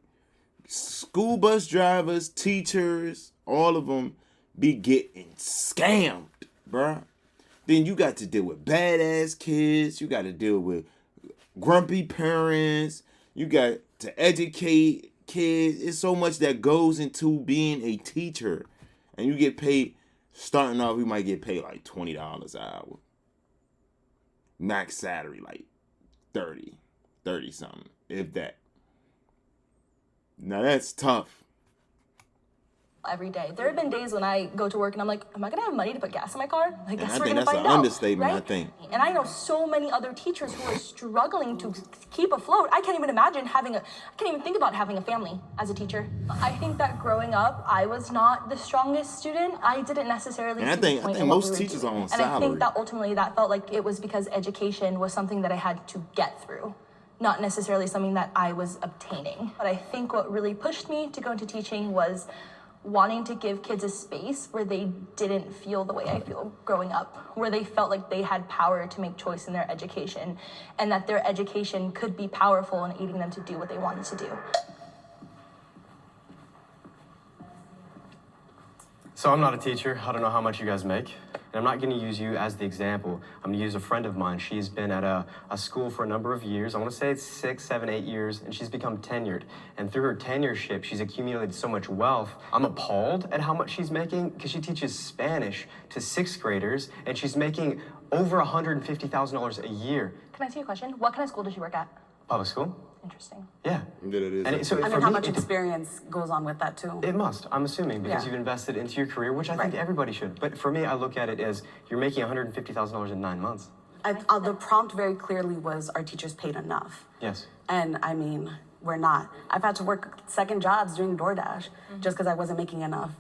school bus drivers, teachers, all of them be getting scammed, bruh. Then you got to deal with badass kids, you got to deal with grumpy parents, you got to educate kids. It's so much that goes into being a teacher. And you get paid, starting off, we might get paid $20 an hour. Max salary, 30 something, if that. Now that's tough. Every day. There have been days when I go to work and I'm like, am I gonna have money to put gas in my car? I guess we're gonna find out. I think that's an understatement, right? I think. And I know so many other teachers who are struggling to keep afloat. I can't even imagine I can't even think about having a family as a teacher. I think that growing up, I was not the strongest student. I didn't necessarily. And I think most teachers are on salary. And I think that ultimately that felt like it was because education was something that I had to get through, not necessarily something that I was obtaining. But I think what really pushed me to go into teaching was wanting to give kids a space where they didn't feel the way I feel growing up, where they felt like they had power to make choice in their education, and that their education could be powerful in aiding them to do what they wanted to do. So I'm not a teacher. I don't know how much you guys make. And I'm not going to use you as the example. I'm going to use a friend of mine. She's been at a school for a number of years. I want to say it's 6, 7, 8 years, and she's become tenured. And through her tenureship, she's accumulated so much wealth. I'm appalled at how much she's making, because she teaches Spanish to 6th graders, and she's making over $150,000 a year. Can I ask you a question? What kind of school does she work at? Public school. Interesting. Yeah. How much experience goes on with that too? It must, I'm assuming, because you've invested into your career, which I think everybody should. But for me, I look at it as you're making $150,000 in 9 months. The prompt very clearly was, are teachers paid enough? Yes. And I mean, we're not. I've had to work second jobs doing DoorDash just because I wasn't making enough.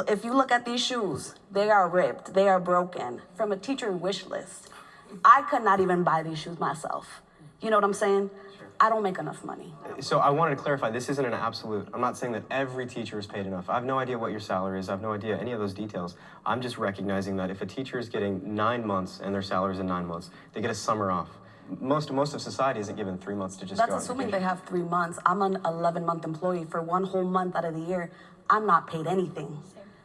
If you look at these shoes, they are ripped, they are broken. From a teacher wish list, I could not even buy these shoes myself. You know what I'm saying? I don't make enough money. So I wanted to clarify, this isn't an absolute. I'm not saying that every teacher is paid enough. I have no idea what your salary is. I have no idea any of those details. I'm just recognizing that if a teacher is getting 9 months and their salary is in 9 months, they get a summer off. Most of society isn't given 3 months to just go on That's assuming vacation. they have 3 months. I'm an 11-month employee. For 1 whole month out of the year, I'm not paid anything.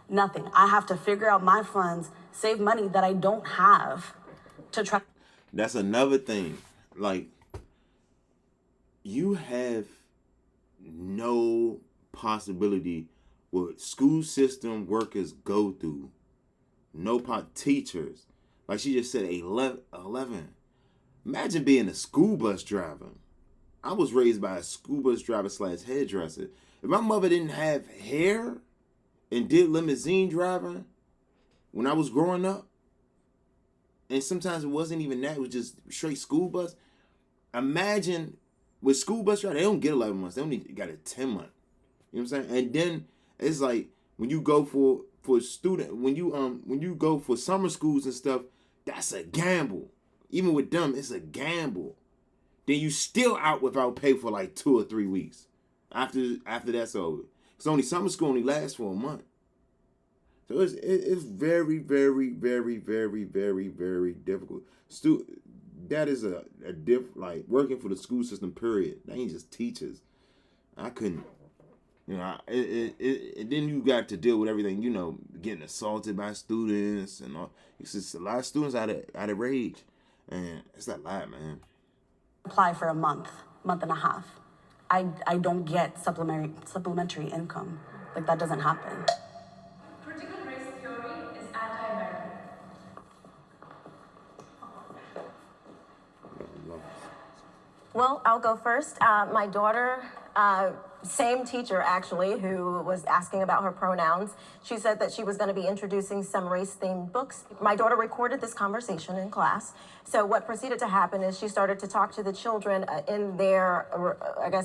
Nothing. I have to figure out my funds, save money that I don't have to try. That's another thing. you have no possibility what school system workers go through. No teachers. Like she just said, 11. Imagine being a school bus driver. I was raised by a school bus driver / hairdresser. If my mother didn't have hair and did limousine driving when I was growing up, and sometimes it wasn't even that, it was just straight school bus. Imagine with school bus driver, they don't get 11 months. They only got a 10 month. You know what I'm saying? And then it's like when you go for student, when you go for summer schools and stuff, that's a gamble. Even with them, it's a gamble. Then you still out without pay for like 2 or 3 weeks. After that's over. Because only summer school only lasts for a month. So it's very, very, very, very, very, very difficult. That is a like working for the school system, period. They ain't just teachers. I couldn't, and then you got to deal with everything, getting assaulted by students and all. It's just a lot of students out of rage. And it's a lot, man. Apply for a month and a half. I don't get supplementary income. Like, that doesn't happen. Critical race theory is anti-American. Well, I'll go first. My daughter, same teacher actually, who was asking about her pronouns. She said that she was going to be introducing some race-themed books. My daughter recorded this conversation in class. So what proceeded to happen is she started to talk to the children in their,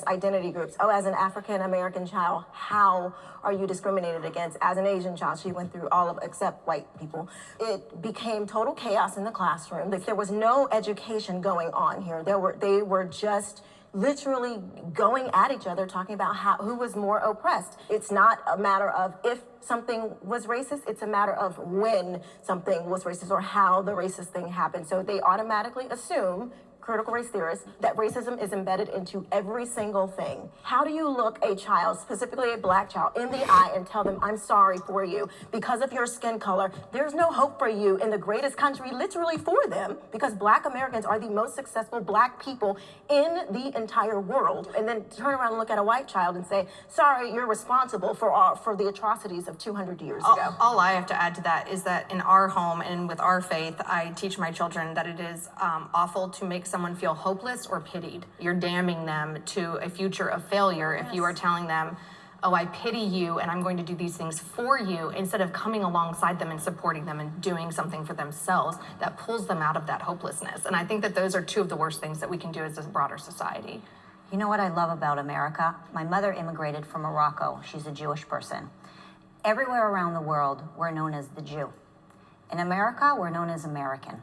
identity groups. Oh, as an African-American child, how are you discriminated against? As an Asian child, she went through all of, except white people. It became total chaos in the classroom. There was no education going on here. They were just literally going at each other, talking about who was more oppressed. It's not a matter of if something was racist, it's a matter of when something was racist or how the racist thing happened. So they automatically assume, critical race theorists, that racism is embedded into every single thing. How do you look a child, specifically a black child, in the eye and tell them, I'm sorry for you because of your skin color? There's no hope for you in the greatest country, literally for them, because black Americans are the most successful black people in the entire world. And then turn around and look at a white child and say, sorry, you're responsible for the atrocities of 200 years ago. All I have to add to that is that in our home and with our faith, I teach my children that it is awful to make someone feel hopeless or pitied. You're damning them to a future of failure if you are telling them, oh, I pity you and I'm going to do these things for you, instead of coming alongside them and supporting them and doing something for themselves that pulls them out of that hopelessness. And I think that those are two of the worst things that we can do as a broader society. You know what I love about America? My mother immigrated from Morocco. She's a Jewish person. Everywhere around the world, we're known as the Jew. In America, we're known as American.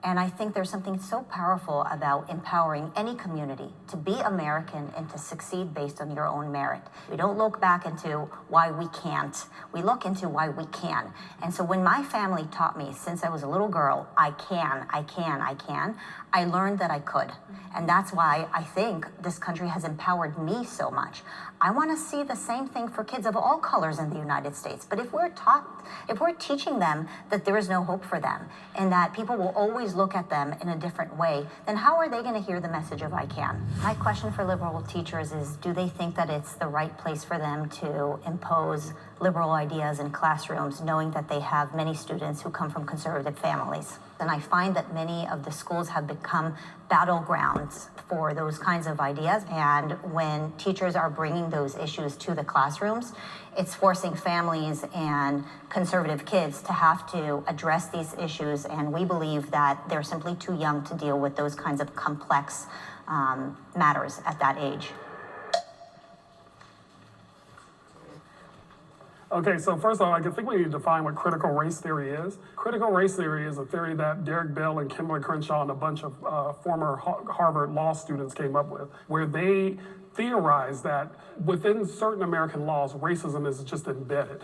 And I think there's something so powerful about empowering any community to be American and to succeed based on your own merit. We don't look back into why we can't. We look into why we can. And so when my family taught me since I was a little girl, I can, I learned that I could. And that's why I think this country has empowered me so much. I want to see the same thing for kids of all colors in the United States. But if we're teaching them that there is no hope for them and that people will always look at them in a different way, then how are they going to hear the message of I can? My question for liberal teachers is, do they think that it's the right place for them to impose liberal ideas in classrooms, knowing that they have many students who come from conservative families? And I find that many of the schools have become battlegrounds for those kinds of ideas. And when teachers are bringing those issues to the classrooms, it's forcing families and conservative kids to have to address these issues. And we believe that they're simply too young to deal with those kinds of complex matters at that age. Okay, so first of all, I think we need to define what critical race theory is. Critical race theory is a theory that Derek Bell and Kimberly Crenshaw and a bunch of former Harvard law students came up with, where they theorize that within certain American laws, racism is just embedded.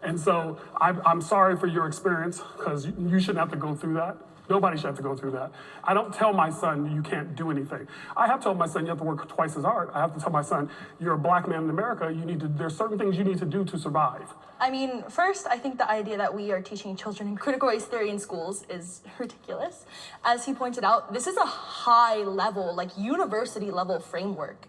And so I'm sorry for your experience, because you shouldn't have to go through that. Nobody should have to go through that. I don't tell my son you can't do anything. I have told my son you have to work twice as hard. I have to tell my son you're a black man in America. There's certain things you need to do to survive. I mean, first, I think the idea that we are teaching children critical race theory in schools is ridiculous. As he pointed out, this is a high level, like university level framework.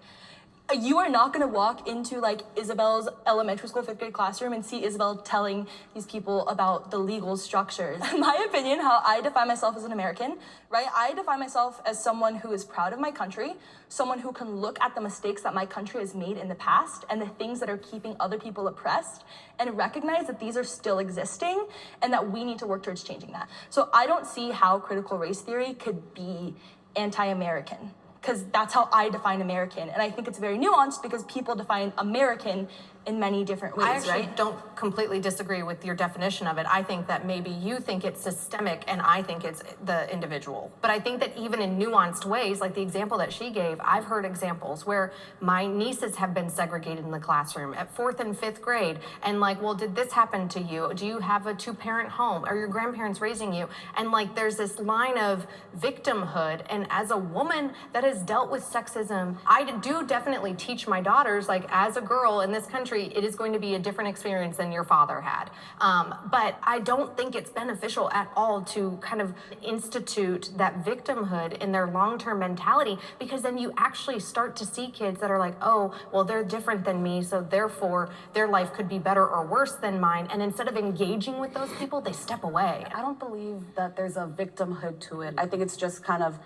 You are not gonna walk into like Isabel's elementary school 5th grade classroom and see Isabel telling these people about the legal structures. In my opinion, how I define myself as an American, right? I define myself as someone who is proud of my country, someone who can look at the mistakes that my country has made in the past and the things that are keeping other people oppressed and recognize that these are still existing and that we need to work towards changing that. So I don't see how critical race theory could be anti-American, because that's how I define American. And I think it's very nuanced because people define American in many different ways, I actually right? don't completely disagree with your definition of it. I think that maybe you think it's systemic and I think it's the individual. But I think that even in nuanced ways, like the example that she gave, I've heard examples where my nieces have been segregated in the classroom at 4th and 5th grade. And like, well, did this happen to you? Do you have a 2-parent home? Are your grandparents raising you? And like, there's this line of victimhood. And as a woman that has dealt with sexism, I do definitely teach my daughters, like as a girl in this country, it is going to be a different experience than your father had. But I don't think it's beneficial at all to kind of institute that victimhood in their long-term mentality, because then you actually start to see kids that are like, oh, well, they're different than me, so therefore their life could be better or worse than mine. And instead of engaging with those people, they step away. I don't believe that there's a victimhood to it. I think it's just kind of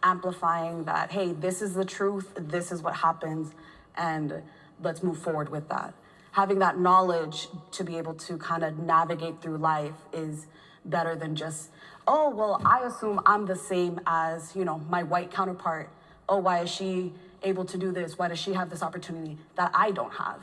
amplifying that, hey, this is the truth, this is what happens, and let's move forward with that. Having that knowledge to be able to kind of navigate through life is better than just, oh, well, I assume I'm the same as, my white counterpart. Oh, why is she able to do this? Why does she have this opportunity that I don't have?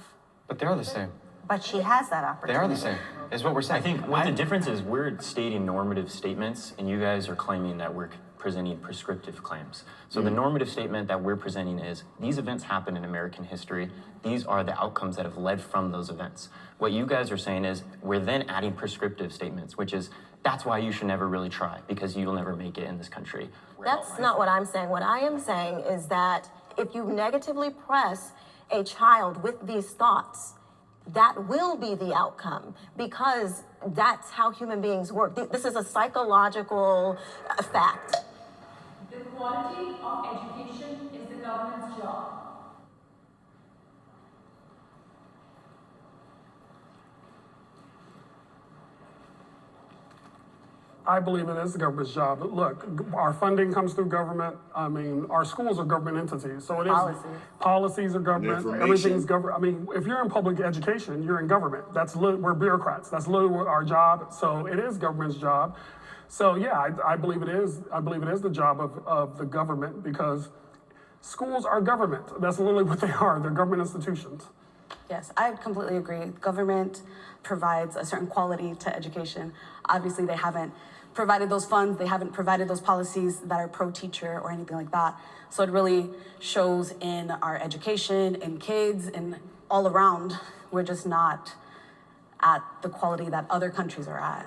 But they're the same. But she has that opportunity. They are the same, is what we're saying. I think what the difference is, we're stating normative statements, and you guys are claiming that we're presenting prescriptive claims. So the normative statement that we're presenting is, these events happen in American history. These are the outcomes that have led from those events. What you guys are saying is, we're then adding prescriptive statements, which is, that's why you should never really try, because you'll never make it in this country. That's not what I'm saying. What I am saying is that if you negatively press a child with these thoughts, that will be the outcome, because that's how human beings work. This is a psychological fact. The quality of education is the government's job. I believe it is the government's job. Look, our funding comes through government. I mean, our schools are government entities. So it is. Policies are government. Everything's government. I mean, if you're in public education, you're in government. We're bureaucrats. That's literally our job. So it is government's job. So yeah, I believe it is. I believe it is the job of the government, because schools are government. That's literally what they are. They're government institutions. Yes, I completely agree. Government provides a certain quality to education. Obviously, they haven't provided those funds, they haven't provided those policies that are pro-teacher or anything like that. So it really shows in our education, in kids, and all around. We're just not at the quality that other countries are at.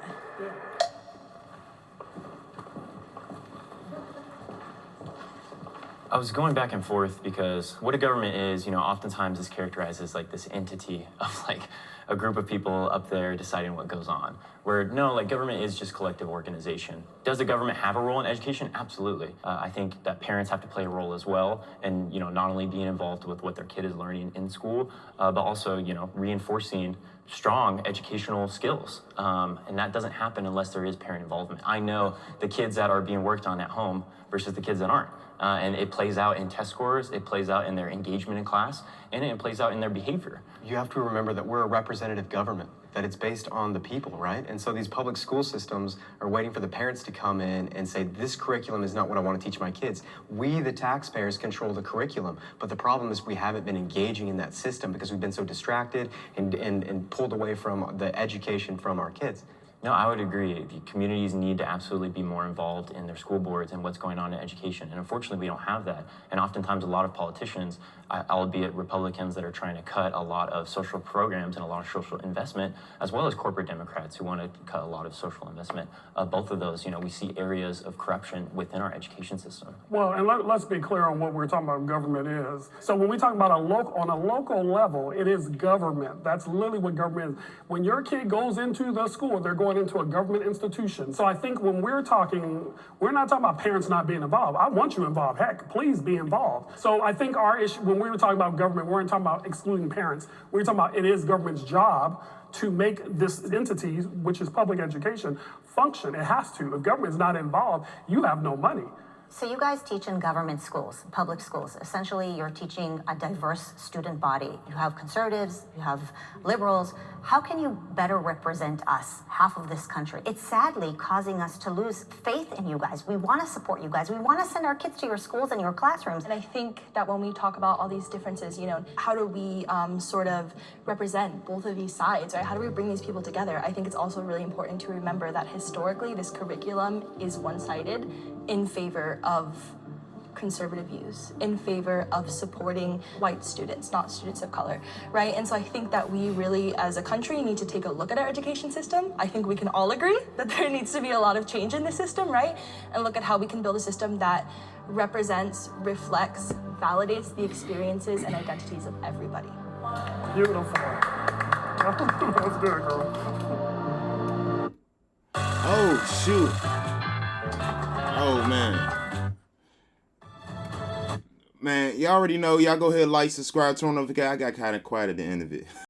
I was going back and forth because what a government is, oftentimes is characterized as like this entity of like a group of people up there deciding what goes on. Where no, like government is just collective organization. Does the government have a role in education? Absolutely. I think that parents have to play a role as well, and not only being involved with what their kid is learning in school, but also reinforcing strong educational skills. And that doesn't happen unless there is parent involvement. I know the kids that are being worked on at home versus the kids that aren't. And it plays out in test scores, it plays out in their engagement in class, and it plays out in their behavior. You have to remember that we're a representative government, that it's based on the people, right? And so these public school systems are waiting for the parents to come in and say, this curriculum is not what I want to teach my kids. We, the taxpayers, control the curriculum. But the problem is we haven't been engaging in that system because we've been so distracted and pulled away from the education from our kids. No, I would agree. Communities need to absolutely be more involved in their school boards and what's going on in education. And unfortunately, we don't have that. And oftentimes, a lot of politicians, albeit Republicans that are trying to cut a lot of social programs and a lot of social investment, as well as corporate Democrats who want to cut a lot of social investment. Both of those, we see areas of corruption within our education system. Well, and let's be clear on what we're talking about government is. So when we talk about on a local level, it is government. That's literally what government is. When your kid goes into the school, they're going into a government institution. So I think when we're not talking about parents not being involved. I want you involved. Heck, please be involved. So I think our issue, when we were talking about government, we weren't talking about excluding parents. We were talking about it is government's job to make this entity, which is public education, function. It has to. If government's not involved, you have no money. So you guys teach in government schools, public schools. Essentially, you're teaching a diverse student body. You have conservatives, you have liberals. How can you better represent us, half of this country? It's sadly causing us to lose faith in you guys. We want to support you guys. We want to send our kids to your schools and your classrooms. And I think that when we talk about all these differences, how do we sort of represent both of these sides, right? How do we bring these people together? I think it's also really important to remember that historically, this curriculum is one-sided in favor of conservative views, in favor of supporting white students, not students of color, right? And so I think that we really, as a country, need to take a look at our education system. I think we can all agree that there needs to be a lot of change in the system, right? And look at how we can build a system that represents, reflects, validates the experiences and identities of everybody. Beautiful. That's good, girl. Oh, shoot. Oh, man. Man, y'all already know. Y'all go ahead, like, subscribe, turn on notifications. I got kind of quiet at the end of it.